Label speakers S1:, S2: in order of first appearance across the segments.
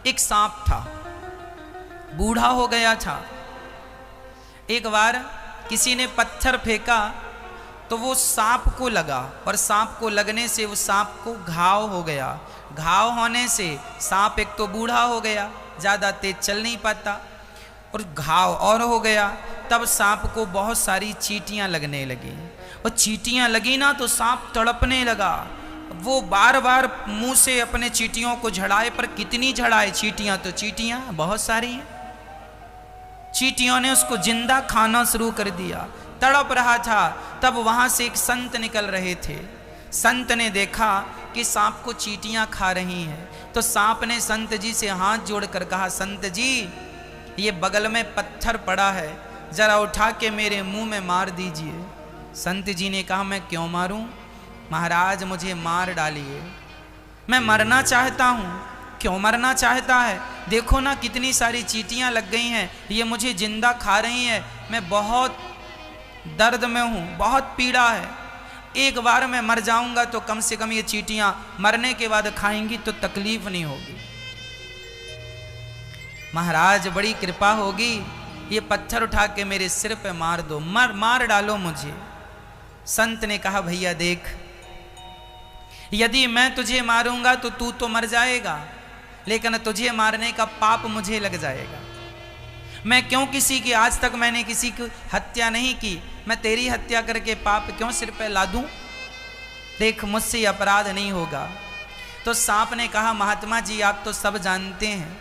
S1: एक सांप था, बूढ़ा हो गया था। एक बार किसी ने पत्थर फेंका तो वो सांप को लगा, और सांप को लगने से वो सांप को घाव हो गया। घाव होने से सांप एक तो बूढ़ा हो गया, ज़्यादा तेज चल नहीं पाता, और घाव और हो गया। तब सांप को बहुत सारी चींटियाँ लगने लगी, और चींटियाँ लगी ना तो सांप तड़पने लगा। वो बार बार मुंह से अपने चींटियों को झड़ाए, पर कितनी झड़ाए, चींटियाँ तो चींटियाँ बहुत सारी हैं। चींटियों ने उसको जिंदा खाना शुरू कर दिया, तड़प रहा था। तब वहां से एक संत निकल रहे थे। संत ने देखा कि सांप को चींटियां खा रही हैं, तो सांप ने संत जी से हाथ जोड़कर कहा, संत जी ये बगल में पत्थर पड़ा है, जरा उठा के मेरे मुंह में मार दीजिए। संत जी ने कहा, मैं क्यों मारूं महाराज, मुझे मार डालिए, मैं मरना चाहता हूं। क्यों मरना चाहता है? देखो ना कितनी सारी चींटियां लग गई हैं, ये मुझे जिंदा खा रही हैं, मैं बहुत दर्द में हूं, बहुत पीड़ा है। एक बार मैं मर जाऊंगा तो कम से कम ये चींटियां मरने के बाद खाएंगी तो तकलीफ नहीं होगी। महाराज बड़ी कृपा होगी, ये पत्थर उठा के मेरे सिर पे मार दो, मार डालो मुझे। संत ने कहा, भैया देख, यदि मैं तुझे मारूंगा तो तू तो मर जाएगा, लेकिन तुझे मारने का पाप मुझे लग जाएगा। मैं क्यों किसी की, आज तक मैंने किसी की हत्या नहीं की, मैं तेरी हत्या करके पाप क्यों सिर पे लादूं? देख मुझसे अपराध नहीं होगा। तो सांप ने कहा, महात्मा जी आप तो सब जानते हैं,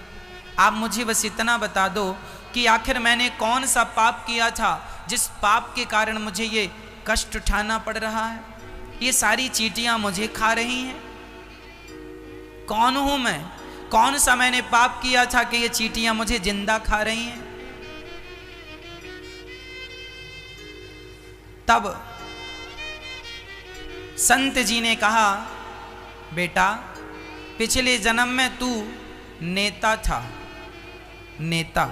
S1: आप मुझे बस इतना बता दो कि आखिर मैंने कौन सा पाप किया था जिस पाप के कारण मुझे ये कष्ट उठाना पड़ रहा है, ये सारी चींटियां मुझे खा रही हैं। कौन हूं मैं? कौन सा मैंने पाप किया था कि ये चींटियां मुझे जिंदा खा रही हैं? तब संत जी ने कहा, बेटा पिछले जन्म में तू नेता था, नेता।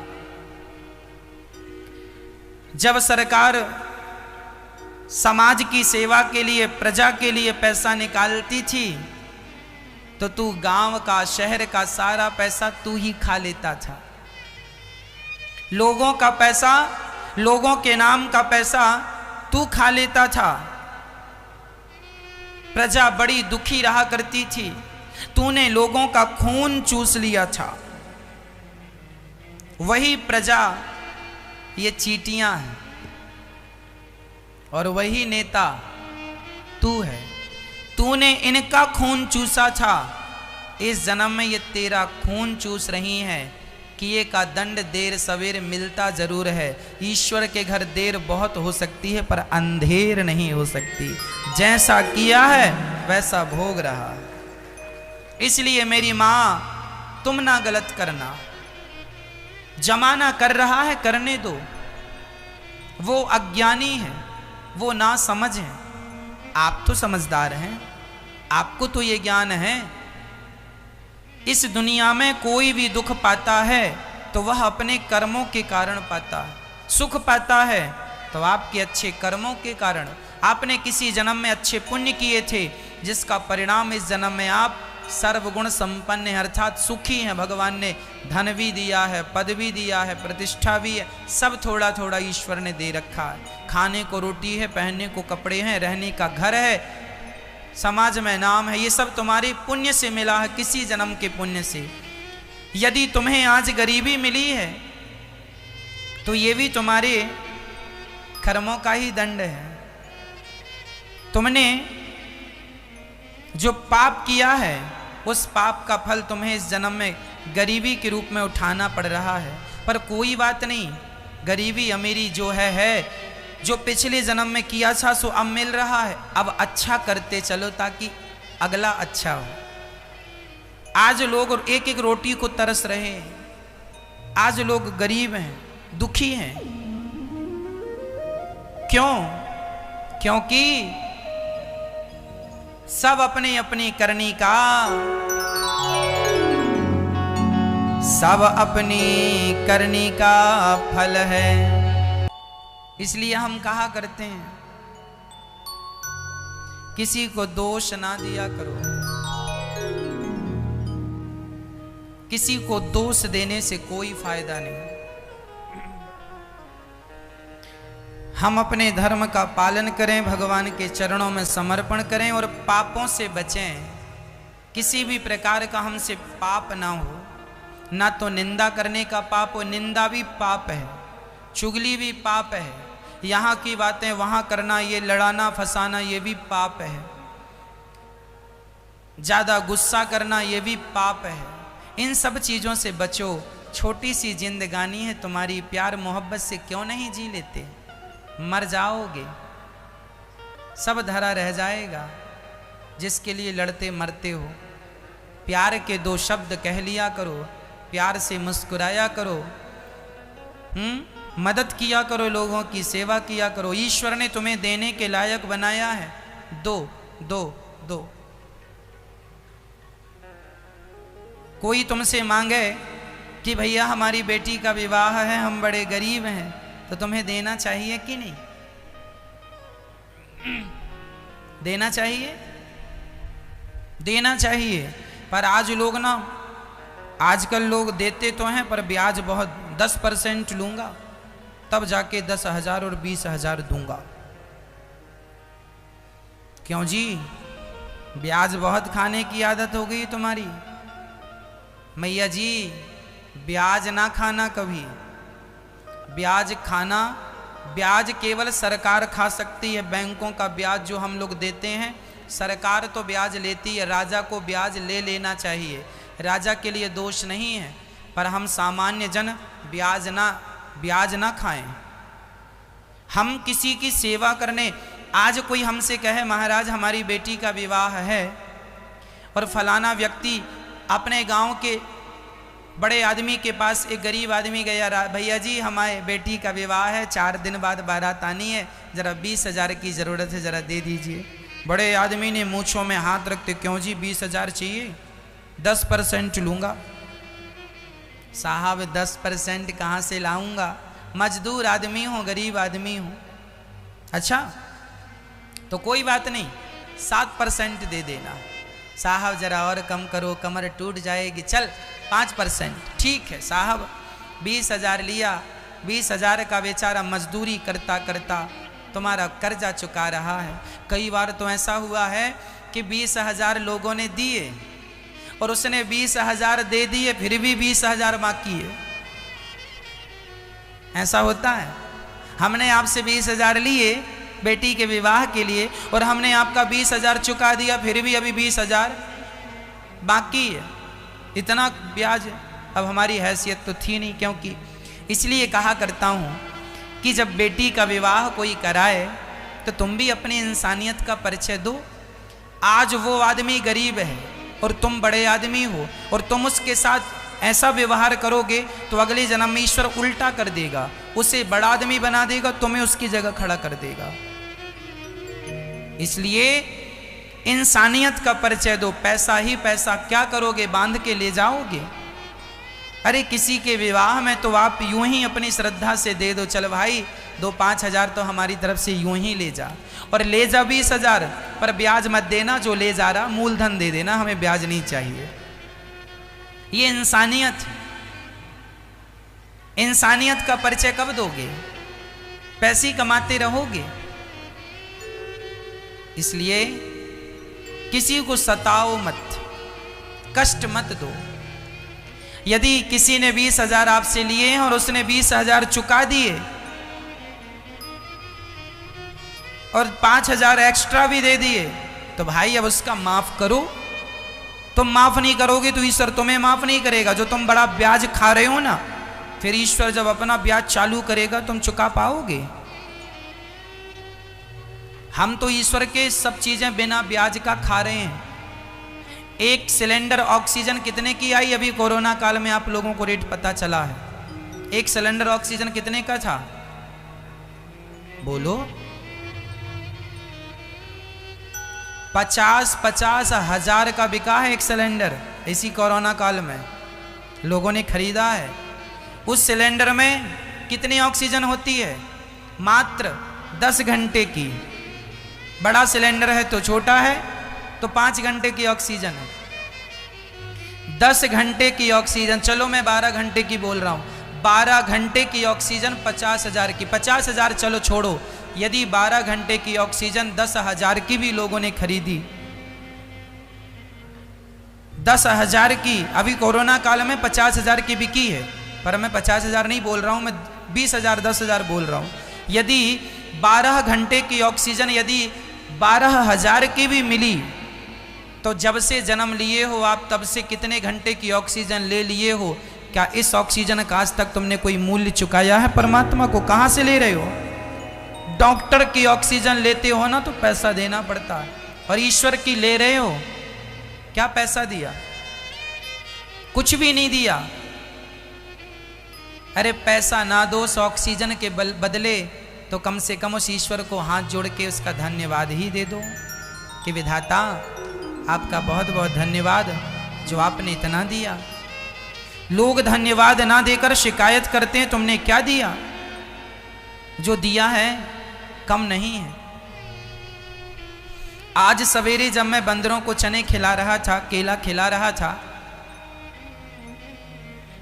S1: जब सरकार समाज की सेवा के लिए, प्रजा के लिए पैसा निकालती थी तो तू गांव का, शहर का सारा पैसा तू ही खा लेता था। लोगों का पैसा, लोगों के नाम का पैसा तू खा लेता था। प्रजा बड़ी दुखी रहा करती थी, तूने लोगों का खून चूस लिया था। वही प्रजा ये चींटियां हैं, और वही नेता तू है। तूने इनका खून चूसा था, इस जन्म में ये तेरा खून चूस रही हैं। किए का दंड देर सवेर मिलता जरूर है। ईश्वर के घर देर बहुत हो सकती है, पर अंधेर नहीं हो सकती। जैसा किया है वैसा भोग रहा है। इसलिए मेरी मां तुम ना गलत करना, जमाना कर रहा है करने दो। वो अज्ञानी है, वो ना समझ है, आप तो समझदार हैं, आपको तो ये ज्ञान है। इस दुनिया में कोई भी दुख पाता है तो वह अपने कर्मों के कारण पाता है। सुख पाता है तो आपके अच्छे कर्मों के कारण। आपने किसी जन्म में अच्छे पुण्य किए थे, जिसका परिणाम इस जन्म में आप सर्वगुण संपन्न है, अर्थात सुखी हैं। भगवान ने धन भी दिया है, पद भी दिया है, प्रतिष्ठा भी है, सब थोड़ा थोड़ा ईश्वर ने दे रखा है। खाने को रोटी है, पहनने को कपड़े हैं, रहने का घर है, समाज में नाम है, ये सब तुम्हारे पुण्य से मिला है, किसी जन्म के पुण्य से। यदि तुम्हें आज गरीबी मिली है तो ये भी तुम्हारे कर्मों का ही दंड है। तुमने जो पाप किया है उस पाप का फल तुम्हें इस जन्म में गरीबी के रूप में उठाना पड़ रहा है। पर कोई बात नहीं, गरीबी अमीरी जो है, जो पिछले जन्म में किया था सो अब मिल रहा है। अब अच्छा करते चलो ताकि अगला अच्छा हो। आज लोग एक एक रोटी को तरस रहे हैं, आज लोग गरीब हैं, दुखी हैं। क्यों? क्योंकि सब अपनी अपनी करनी का, सब अपनी करनी का फल है। इसलिए हम कहा करते हैं, किसी को दोष ना दिया करो। किसी को दोष देने से कोई फायदा नहीं। हम अपने धर्म का पालन करें, भगवान के चरणों में समर्पण करें और पापों से बचें। किसी भी प्रकार का हमसे पाप ना हो, ना तो निंदा करने का पाप हो, निंदा भी पाप है, चुगली भी पाप है, यहाँ की बातें वहाँ करना, ये लड़ाना फंसाना ये भी पाप है, ज़्यादा गुस्सा करना ये भी पाप है। इन सब चीज़ों से बचो। छोटी सी जिंदगानी है तुम्हारी, प्यार मोहब्बत से क्यों नहीं जी लेते? मर जाओगे, सब धरा रह जाएगा। जिसके लिए लड़ते मरते हो, प्यार के दो शब्द कह लिया करो, प्यार से मुस्कुराया करो, मदद किया करो, लोगों की सेवा किया करो। ईश्वर ने तुम्हें देने के लायक बनाया है, दो दो दो। कोई तुमसे मांगे कि भैया हमारी बेटी का विवाह है, हम बड़े गरीब हैं, तो तुम्हें देना चाहिए कि नहीं? देना चाहिए, देना चाहिए। पर आज लोग ना, आजकल लोग देते तो हैं पर ब्याज बहुत, 10% लूंगा तब जाके 10,000 और 20,000 दूंगा। क्यों जी? ब्याज बहुत खाने की आदत हो गई तुम्हारी। मैया जी, ब्याज ना खाना कभी। ब्याज खाना, ब्याज केवल सरकार खा सकती है। बैंकों का ब्याज जो हम लोग देते हैं, सरकार तो ब्याज लेती है, राजा को ब्याज ले लेना चाहिए, राजा के लिए दोष नहीं है। पर हम सामान्य जन ब्याज ना खाएं। हम किसी की सेवा करने, आज कोई हमसे कहे महाराज हमारी बेटी का विवाह है और फलाना व्यक्ति अपने गांव के बड़े आदमी के पास, एक गरीब आदमी गया, भैया जी हमारे बेटी का विवाह है, 4 दिन बाद बारात आनी है, ज़रा 20,000 की ज़रूरत है, ज़रा दे दीजिए। बड़े आदमी ने मूँछों में हाथ रखते, क्यों जी 20,000 चाहिए? 10% लूँगा। साहब 10% कहाँ से लाऊंगा? मजदूर आदमी हूँ, गरीब आदमी हूँ। अच्छा तो कोई बात नहीं, 7% दे देना। साहब जरा और कम करो, कमर टूट जाएगी। चल 5%। ठीक है साहब, 20,000 लिया। 20,000 का बेचारा मजदूरी करता करता तुम्हारा कर्जा चुका रहा है। कई बार तो ऐसा हुआ है कि 20,000 लोगों ने दिए और उसने 20,000 दे दिए, फिर भी 20,000 बाकी है। ऐसा होता है। हमने आपसे 20,000 लिए बेटी के विवाह के लिए और हमने आपका 20,000 चुका दिया, फिर भी अभी 20,000 बाकी है। इतना ब्याज, अब हमारी हैसियत तो थी नहीं। क्योंकि इसलिए कहा करता हूँ कि जब बेटी का विवाह कोई कराए तो तुम भी अपनी इंसानियत का परिचय दो। आज वो आदमी गरीब है और तुम बड़े आदमी हो और तुम उसके साथ ऐसा व्यवहार करोगे तो अगले जन्म में ईश्वर उल्टा कर देगा, उसे बड़ा आदमी बना देगा, तुम्हें उसकी जगह खड़ा कर देगा। इसलिए इंसानियत का परिचय दो। पैसा ही पैसा क्या करोगे? बांध के ले जाओगे? अरे किसी के विवाह में तो आप यूं ही अपनी श्रद्धा से दे दो, चल भाई 2-5 तो हमारी तरफ से यूं ही ले जा, और ले जा 20,000, पर ब्याज मत देना। जो ले जा रहा मूलधन दे देना, हमें ब्याज नहीं चाहिए। ये इंसानियत है। इंसानियत का परिचय कब दोगे? पैसे कमाते रहोगे। इसलिए किसी को सताओ मत, कष्ट मत दो। यदि किसी ने 20,000 आपसे लिए हैं और उसने 20,000 चुका दिए और 5,000 एक्स्ट्रा भी दे दिए, तो भाई अब उसका माफ करो। तुम माफ नहीं करोगे तो ईश्वर तुम्हें माफ नहीं करेगा। जो तुम बड़ा ब्याज खा रहे हो ना, फिर ईश्वर जब अपना ब्याज चालू करेगा तुम चुका पाओगे? हम तो ईश्वर के सब चीजें बिना ब्याज का खा रहे हैं। एक सिलेंडर ऑक्सीजन कितने की आई? अभी कोरोना काल में आप लोगों को रेट पता चला है। एक सिलेंडर ऑक्सीजन कितने का था? बोलो। 50 हजार का बिका है एक सिलेंडर। इसी कोरोना काल में लोगों ने खरीदा है। उस सिलेंडर में कितनी ऑक्सीजन होती है? मात्र 10 घंटे की। बड़ा सिलेंडर है तो छोटा है तो 5 घंटे की ऑक्सीजन है। 10 घंटे की ऑक्सीजन, चलो मैं 12 घंटे की बोल रहा हूँ, 12 घंटे की ऑक्सीजन 50,000 की, 50,000 चलो छोड़ो, यदि 12 घंटे की ऑक्सीजन 10,000 की भी लोगों ने खरीदी, 10,000 की, अभी कोरोना काल में 50,000 की बिकी है, पर मैं 50,000 नहीं बोल रहा हूँ, मैं 20,000 10,000 बोल रहा हूँ। यदि 12 घंटे की ऑक्सीजन यदि 12,000 की भी मिली, तो जब से जन्म लिए हो आप तब से कितने घंटे की ऑक्सीजन ले लिए हो? क्या इस ऑक्सीजन का आज तक तुमने कोई मूल्य चुकाया है परमात्मा को? कहाँ से ले रहे हो? डॉक्टर की ऑक्सीजन लेते हो ना तो पैसा देना पड़ता है, और ईश्वर की ले रहे हो, क्या पैसा दिया? कुछ भी नहीं दिया। अरे पैसा ना दो उस ऑक्सीजन के बदले तो कम से कम उस ईश्वर को हाथ जोड़ के उसका धन्यवाद ही दे दो कि विधाता आपका बहुत बहुत धन्यवाद जो आपने इतना दिया। लोग धन्यवाद ना देकर शिकायत करते हैं तुमने क्या दिया? जो दिया है कम नहीं है। आज सवेरे जब मैं बंदरों को चने खिला रहा था, केला खिला रहा था,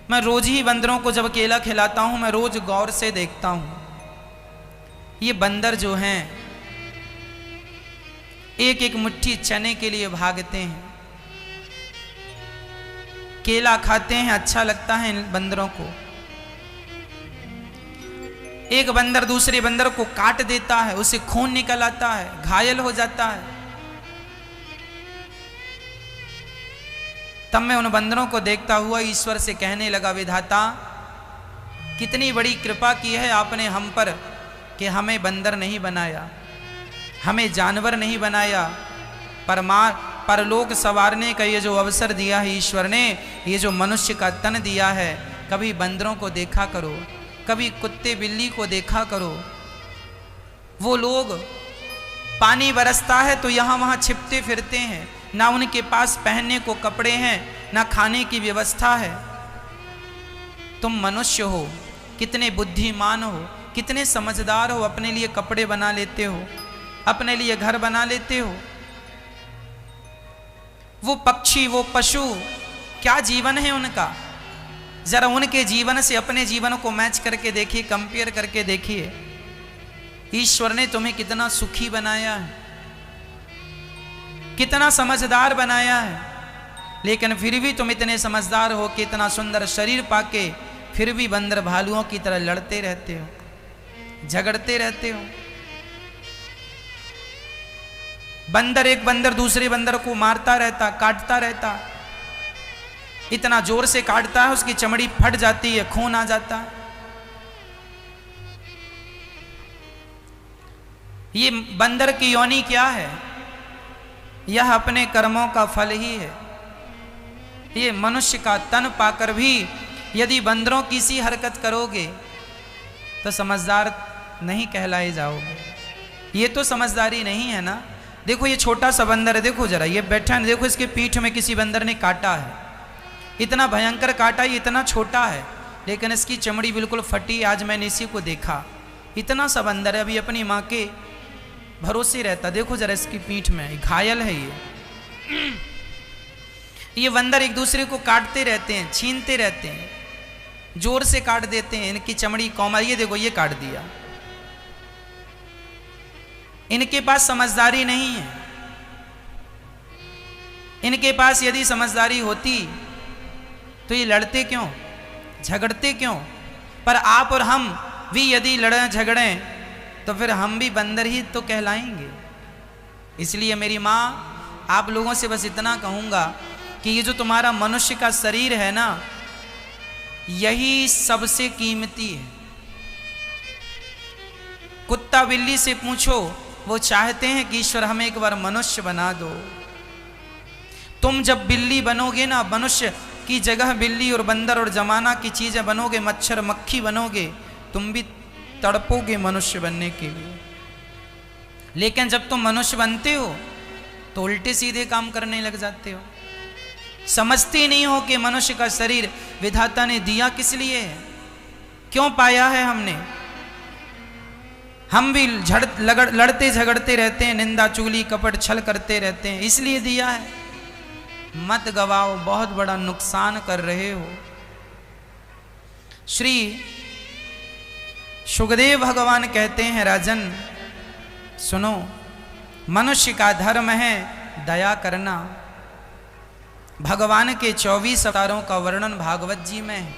S1: मैं रोज ही बंदरों को जब केला खिलाता हूं मैं रोज गौर से देखता हूं, ये बंदर जो हैं एक एक मुट्ठी चने के लिए भागते हैं, केला खाते हैं, अच्छा लगता है इन बंदरों को। एक बंदर दूसरे बंदर को काट देता है, उसे खून निकल आता है, घायल हो जाता है। तब मैं उन बंदरों को देखता हुआ ईश्वर से कहने लगा, विधाता कितनी बड़ी कृपा की है आपने हम पर कि हमें बंदर नहीं बनाया, हमें जानवर नहीं बनाया, परलोक संवारने का ये जो अवसर दिया है ईश्वर ने, ये जो मनुष्य का तन दिया है, कभी बंदरों को देखा करो, कभी कुत्ते बिल्ली को देखा करो। वो लोग पानी बरसता है तो यहाँ वहाँ छिपते फिरते हैं, ना उनके पास पहनने को कपड़े हैं, ना खाने की व्यवस्था है। तुम मनुष्य हो, कितने बुद्धिमान हो, कितने समझदार हो, अपने लिए कपड़े बना लेते हो, अपने लिए घर बना लेते हो। वो पक्षी, वो पशु, क्या जीवन है उनका? जरा उनके जीवन से अपने जीवन को मैच करके देखिए, कंपेयर करके देखिए। ईश्वर ने तुम्हें कितना सुखी बनाया है, कितना समझदार बनाया है, लेकिन फिर भी तुम इतने समझदार हो कि इतना सुंदर शरीर पाके फिर भी बंदर भालुओं की तरह लड़ते रहते हो, झगड़ते रहते हो। बंदर एक बंदर दूसरे बंदर को मारता रहता, काटता रहता, इतना जोर से काटता है उसकी चमड़ी फट जाती है, खून आ जाता है। ये बंदर की योनि क्या है? यह अपने कर्मों का फल ही है। ये मनुष्य का तन पाकर भी यदि बंदरों की सी हरकत करोगे तो समझदार नहीं कहलाए जाओगे। ये तो समझदारी नहीं है ना। देखो ये छोटा सा बंदर है, देखो जरा ये बैठा है, देखो इसके पीठ में किसी बंदर ने काटा है, इतना भयंकर काटा, ये इतना छोटा है लेकिन इसकी चमड़ी बिल्कुल फटी। आज मैंने इसी को देखा, इतना सा बंदर है, अभी अपनी माँ के भरोसे रहता। देखो जरा इसकी पीठ में, घायल है ये बंदर एक दूसरे को काटते रहते हैं, छीनते रहते हैं, जोर से काट देते हैं। इनकी चमड़ी कोमल, ये देखो ये काट दिया। इनके पास समझदारी नहीं है। इनके पास यदि समझदारी होती तो ये लड़ते क्यों, झगड़ते क्यों? पर आप और हम भी यदि लड़ें झगड़ें तो फिर हम भी बंदर ही तो कहलाएंगे। इसलिए मेरी माँ, आप लोगों से बस इतना कहूँगा कि ये जो तुम्हारा मनुष्य का शरीर है ना, यही सबसे कीमती है। कुत्ता बिल्ली से पूछो, वो चाहते हैं कि ईश्वर हमें एक बार मनुष्य बना दो। तुम जब बिल्ली बनोगे ना, मनुष्य की जगह बिल्ली और बंदर और जमाना की चीजें बनोगे, मच्छर मक्खी बनोगे, तुम भी तड़पोगे मनुष्य बनने के लिए। लेकिन जब तुम मनुष्य बनते हो तो उल्टे सीधे काम करने लग जाते हो। समझते नहीं हो कि मनुष्य का शरीर विधाता ने दिया किस लिए है, क्यों पाया है हमने। हम भी लड़ते झगड़ते रहते हैं, निंदा चुगली कपट छल करते रहते हैं, इसलिए दिया है। मत गवाओ, बहुत बड़ा नुकसान कर रहे हो। श्री सुखदेव भगवान कहते हैं, राजन सुनो, मनुष्य का धर्म है दया करना। भगवान के 24 अवतारों का वर्णन भागवत जी में है।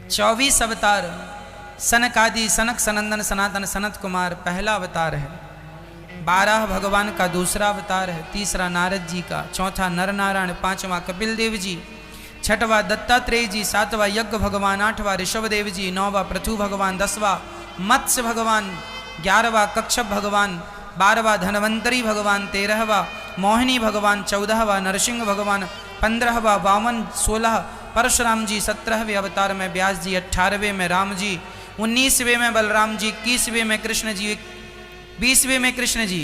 S1: 24 अवतार, सनकादि, सनक सनंदन सनातन सनत कुमार पहला अवतार है। 12 भगवान का दूसरा अवतार है, तीसरा नारद जी का, चौथा नर नारायण, पांचवा कपिल देव जी, छठवा दत्तात्रेय जी, सातवां यज्ञ भगवान, आठवां ऋषभ देव जी, नौवां पृथु भगवान, 10वां मत्स्य भगवान, 11वां कच्छप भगवान, 12वां धनवंतरी भगवान, 13वां मोहिनी भगवान, 14वां नरसिंह भगवान, 15वां वामन, 16 परशुराम जी, 17वें अवतार में व्यास जी, 18वें में राम जी, 19वें में बलराम जी, 21वें में कृष्ण जी, 20वें में कृष्ण जी,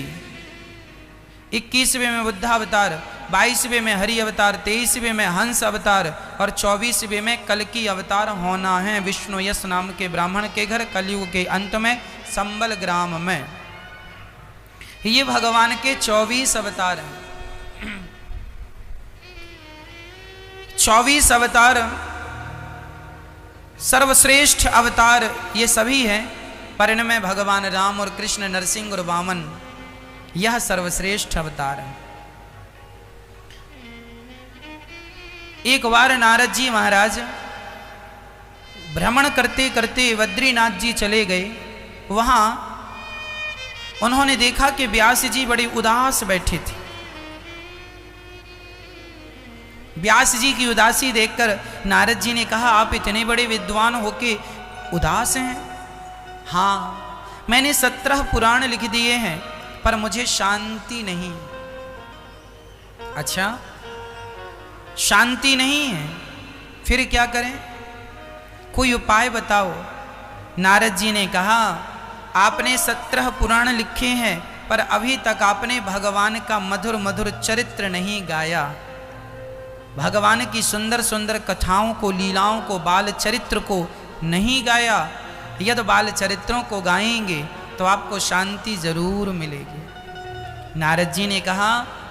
S1: 21वें में बुद्ध अवतार, 22वें में हरि अवतार, 23वें में हंस अवतार और 24वें में कल्कि अवतार होना है विष्णु यश नाम के ब्राह्मण के घर कलयुग के अंत में संबल ग्राम में। ये भगवान के 24 अवतार हैं। 24 अवतार सर्वश्रेष्ठ अवतार ये सभी हैं, पर इनमें भगवान राम और कृष्ण, नरसिंह और वामन, यह सर्वश्रेष्ठ अवतार है। एक बार नारद जी महाराज भ्रमण करते करते बद्रीनाथ जी चले गए। वहां उन्होंने देखा कि व्यास जी बड़े उदास बैठे थे। व्यास जी की उदासी देखकर नारद जी ने कहा, आप इतने बड़े विद्वान होके उदास हैं? हाँ, मैंने 17 पुराण लिख दिए हैं, पर मुझे शांति नहीं। अच्छा, शांति नहीं है, फिर क्या करें? कोई उपाय बताओ। नारद जी ने कहा, आपने 17 पुराण लिखे हैं, पर अभी तक आपने भगवान का मधुर मधुर चरित्र नहीं गाया। भगवान की सुंदर सुंदर कथाओं को, लीलाओं को, बाल चरित्र को नहीं गाया। यदि बाल चरित्रों को गाएंगे तो आपको शांति जरूर मिलेगी। नारद जी ने कहा,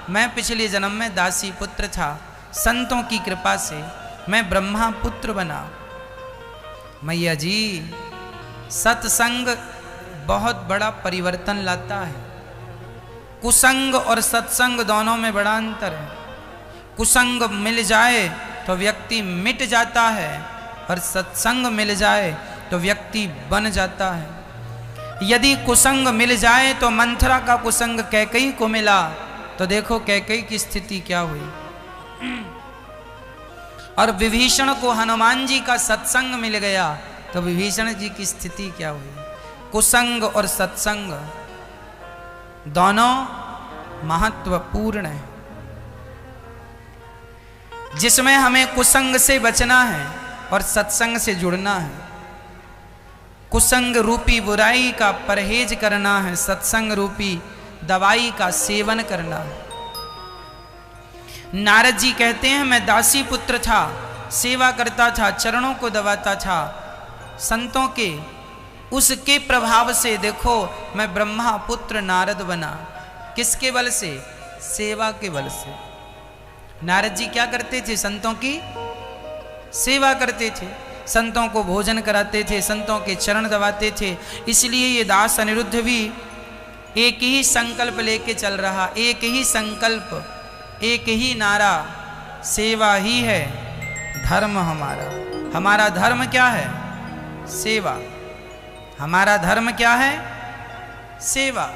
S1: मैं पिछले जन्म में दासी पुत्र था, संतों की कृपा से मैं ब्रह्मा पुत्र बना। मैया जी, सत्संग बहुत बड़ा परिवर्तन लाता है। कुसंग और सत्संग दोनों में बड़ा अंतर है। कुसंग मिल जाए तो व्यक्ति मिट जाता है, और सत्संग मिल जाए तो व्यक्ति बन जाता है। यदि कुसंग मिल जाए तो मंथरा का कुसंग कैकेयी को मिला, तो देखो कैकेयी की स्थिति क्या हुई। और विभीषण को हनुमान जी का सत्संग मिल गया, तो विभीषण जी की स्थिति क्या हुई। कुसंग और सत्संग दोनों महत्वपूर्ण है। जिसमें हमें कुसंग से बचना है और सत्संग से जुड़ना है। कुसंग रूपी बुराई का परहेज करना है, सत्संग रूपी दवाई का सेवन करना है। नारद जी कहते हैं, मैं दासी पुत्र था, सेवा करता था, चरणों को दबाता था संतों के, उसके प्रभाव से देखो मैं ब्रह्मा पुत्र नारद बना। किसके बल से? सेवा के बल से। नारद जी क्या करते थे? संतों की सेवा करते थे, संतों को भोजन कराते थे, संतों के चरण दबाते थे। इसलिए ये दास अनिरुद्ध भी एक ही संकल्प लेके चल रहा, एक ही संकल्प, एक ही नारा, सेवा ही है धर्म हमारा। हमारा धर्म क्या है? सेवा। हमारा धर्म क्या है? सेवा।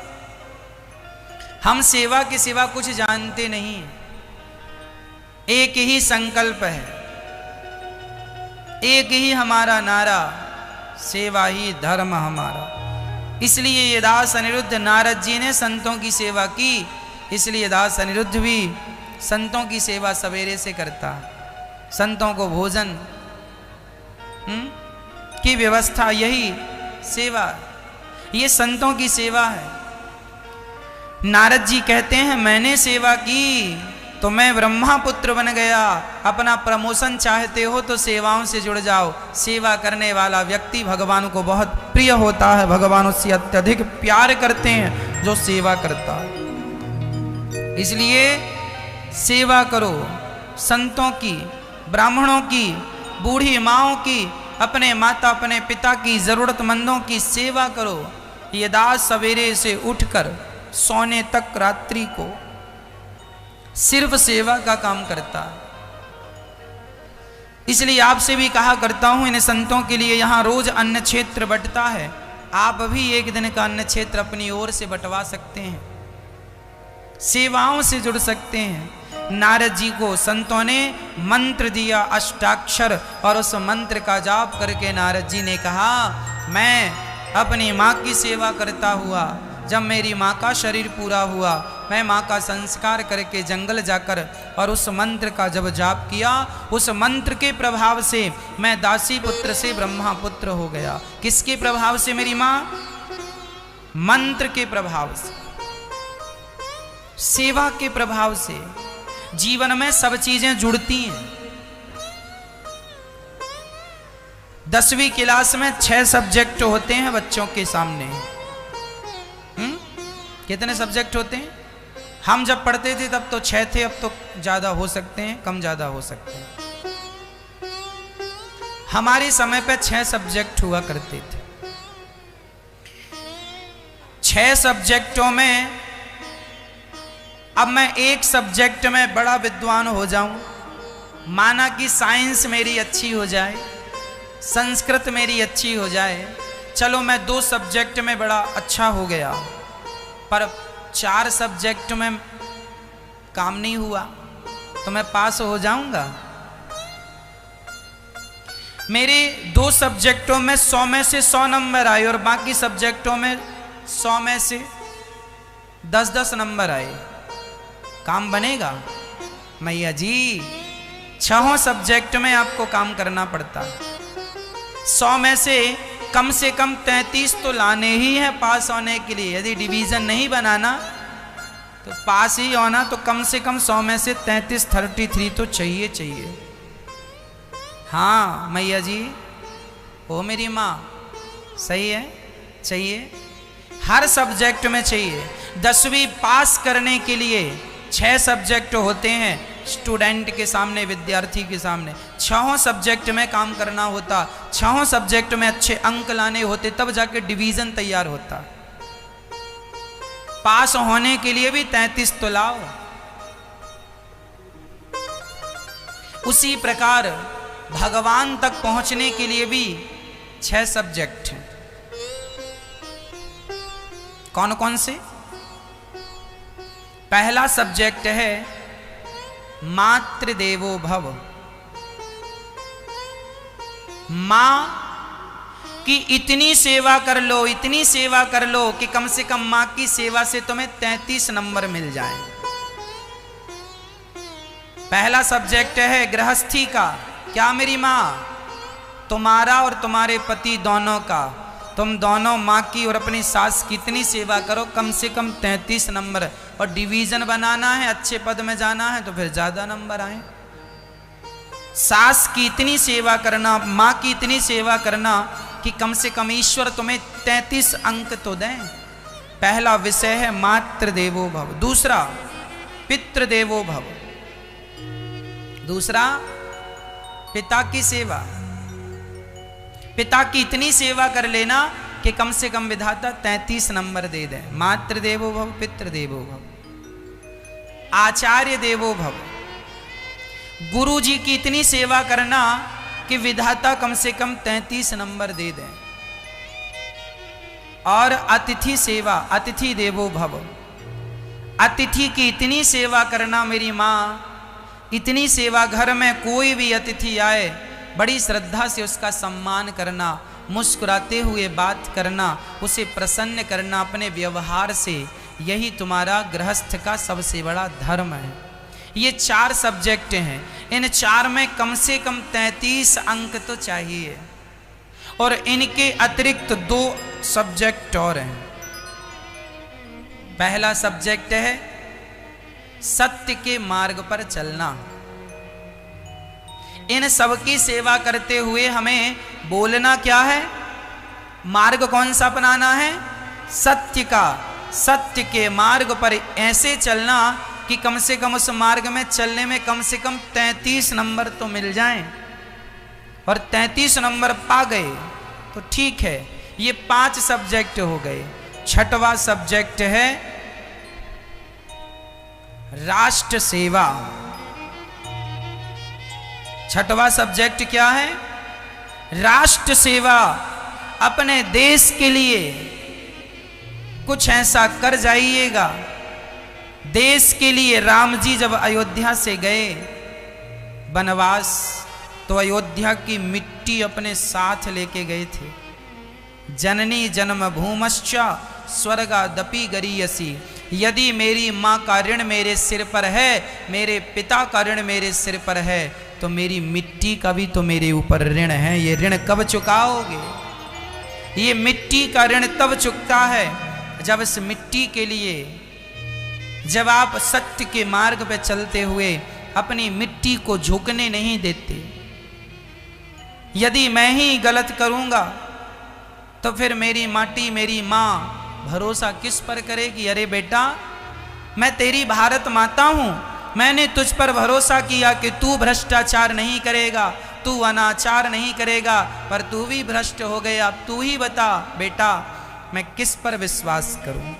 S1: हम सेवा के सिवा कुछ जानते नहीं। एक ही संकल्प है, एक ही हमारा नारा, सेवा ही धर्म हमारा। इसलिए ये दास अनिरुद्ध, नारद जी ने संतों की सेवा की, इसलिए दास अनिरुद्ध भी संतों की सेवा सवेरे से करता। संतों को भोजन की व्यवस्था, यही सेवा, ये संतों की सेवा है। नारद जी कहते हैं, मैंने सेवा की तो मैं ब्रह्मा पुत्र बन गया। अपना प्रमोशन चाहते हो तो सेवाओं से जुड़ जाओ। सेवा करने वाला व्यक्ति भगवान को बहुत प्रिय होता है, भगवान उससे अत्यधिक प्यार करते हैं जो सेवा करता है। इसलिए सेवा करो, संतों की, ब्राह्मणों की, बूढ़ी माँओं की, अपने माता अपने पिता की, ज़रूरतमंदों की सेवा करो। ये दास सवेरे से उठकर सोने तक रात्रि को सिर्फ सेवा का काम करता है। इसलिए आपसे भी कहा करता हूं, इन संतों के लिए यहाँ रोज अन्न क्षेत्र बंटता है, आप भी एक दिन का अन्न क्षेत्र अपनी ओर से बंटवा सकते हैं, सेवाओं से जुड़ सकते हैं। नारद जी को संतों ने मंत्र दिया अष्टाक्षर, और उस मंत्र का जाप करके नारद जी ने कहा, मैं अपनी माँ की सेवा करता हुआ, जब मेरी माँ का शरीर पूरा हुआ, मैं माँ का संस्कार करके जंगल जाकर और उस मंत्र का जब जाप किया, उस मंत्र के प्रभाव से मैं दासी पुत्र से ब्रह्मा पुत्र हो गया। किसके प्रभाव से? मेरी माँ, मंत्र के प्रभाव से, सेवा के प्रभाव से। जीवन में सब चीजें जुड़ती हैं। 10वीं क्लास में 6 सब्जेक्ट होते हैं बच्चों के सामने। कितने सब्जेक्ट होते हैं? हम जब पढ़ते थे तब तो 6 थे, अब तो ज्यादा हो सकते हैं, कम ज्यादा हो सकते हैं। हमारे समय पे 6 सब्जेक्ट हुआ करते थे। 6 सब्जेक्टों में अब मैं एक सब्जेक्ट में बड़ा विद्वान हो जाऊं, माना कि साइंस मेरी अच्छी हो जाए, संस्कृत मेरी अच्छी हो जाए, चलो मैं 2 सब्जेक्ट में बड़ा अच्छा हो गया, पर 4 सब्जेक्ट में काम नहीं हुआ तो मैं पास हो जाऊंगा? मेरे 2 सब्जेक्टों में 100 में से 100 नंबर आए और बाकी सब्जेक्टों में 100 में से 10-10 नंबर आए, काम बनेगा? मैया जी, 6 सब्जेक्ट में आपको काम करना पड़ता है। 100 में से कम 33 तो लाने ही है पास होने के लिए। यदि डिवीजन नहीं बनाना तो पास ही होना, तो कम से कम 100 में से 33 तो चाहिए। हाँ मैया जी, ओ मेरी माँ, सही है, चाहिए, हर सब्जेक्ट में चाहिए। 10वीं पास करने के लिए 6 सब्जेक्ट होते हैं स्टूडेंट के सामने, विद्यार्थी के सामने। 6 सब्जेक्ट में काम करना होता, 6 सब्जेक्ट में अच्छे अंक लाने होते, तब जाके डिवीजन तैयार होता। पास होने के लिए भी 33 तो लाओ। उसी प्रकार भगवान तक पहुंचने के लिए भी 6 सब्जेक्ट हैं। कौन कौन से? पहला सब्जेक्ट है मातृदेवो भव। मां की इतनी सेवा कर लो, इतनी सेवा कर लो कि कम से कम मां की सेवा से तुम्हें 33 नंबर मिल जाएं। पहला सब्जेक्ट है गृहस्थी का। क्या मेरी मां? तुम्हारा और तुम्हारे पति दोनों का, तुम दोनों माँ की और अपनी सास की इतनी सेवा करो, कम से कम 33 नंबर। और डिवीजन बनाना है, अच्छे पद में जाना है तो फिर ज्यादा नंबर आए। सास की इतनी सेवा करना, माँ की इतनी सेवा करना कि कम से कम ईश्वर तुम्हें 33 अंक तो दें। पहला विषय है मातृदेवो भव। दूसरा पितृदेवो भव। दूसरा पिता की सेवा। पिता की इतनी सेवा कर लेना कि कम से कम विधाता 33 नंबर दे दे। मातृदेवो भव, पितृदेवो भव। आचार्य देवो भव। गुरु जी की इतनी सेवा करना कि विधाता कम से कम 33 नंबर दे दे। और अतिथि सेवा, अतिथि देवो भव। अतिथि की इतनी सेवा करना मेरी माँ, इतनी सेवा, घर में कोई भी अतिथि आए बड़ी श्रद्धा से उसका सम्मान करना, मुस्कुराते हुए बात करना, उसे प्रसन्न करना अपने व्यवहार से, यही तुम्हारा गृहस्थ का सबसे बड़ा धर्म है। ये 4 सब्जेक्ट हैं, इन 4 में कम से कम 33 अंक तो चाहिए। और इनके अतिरिक्त 2 सब्जेक्ट और हैं। पहला सब्जेक्ट है सत्य के मार्ग पर चलना। इन सबकी सेवा करते हुए हमें बोलना क्या है? मार्ग कौन सा अपनाना है? सत्य का। सत्य के मार्ग पर ऐसे चलना कि कम से कम उस मार्ग में चलने में कम से कम 33 नंबर तो मिल जाएं, और 33 नंबर पा गए तो ठीक है। ये 5 सब्जेक्ट हो गए। छठवां सब्जेक्ट है राष्ट्र सेवा। छठवां सब्जेक्ट क्या है? राष्ट्र सेवा। अपने देश के लिए कुछ ऐसा कर जाइएगा। देश के लिए राम जी जब अयोध्या से गए वनवास, तो अयोध्या की मिट्टी अपने साथ लेके गए थे। जननी जन्म भूमश्च स्वर्गादपि गरीयसी। यदि मेरी माँ का ऋण मेरे सिर पर है, मेरे पिता का ऋण मेरे सिर पर है, तो मेरी मिट्टी का भी तो मेरे ऊपर ऋण है। ये ऋण कब चुकाओगे? ये मिट्टी का ऋण तब चुकता है जब इस मिट्टी के लिए, जब आप सत्य के मार्ग पे चलते हुए अपनी मिट्टी को झुकने नहीं देते। यदि मैं ही गलत करूंगा तो फिर मेरी माटी, मेरी माँ भरोसा किस पर करेगी? अरे बेटा, मैं तेरी भारत माता हूं, मैंने तुझ पर भरोसा किया कि तू भ्रष्टाचार नहीं करेगा, तू अनाचार नहीं करेगा, पर तू भी भ्रष्ट हो गया। तू ही बता बेटा, मैं किस पर विश्वास करूं?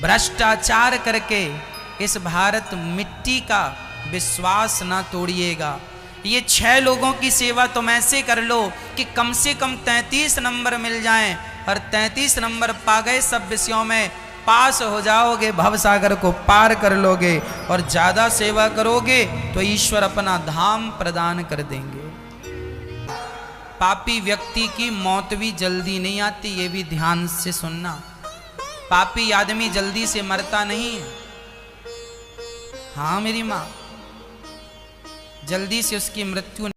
S1: भ्रष्टाचार करके इस भारत मिट्टी का विश्वास ना तोड़िएगा। ये 6 लोगों की सेवा तुम ऐसे कर लो कि कम से कम 33 नंबर मिल जाएं, और 33 नंबर पा गए सब विषयों में, पास हो जाओगे, भवसागर को पार कर लोगे। और ज्यादा सेवा करोगे तो ईश्वर अपना धाम प्रदान कर देंगे। पापी व्यक्ति की मौत भी जल्दी नहीं आती, ये भी ध्यान से सुनना। पापी आदमी जल्दी से मरता नहीं है। हाँ मेरी माँ, जल्दी से उसकी मृत्यु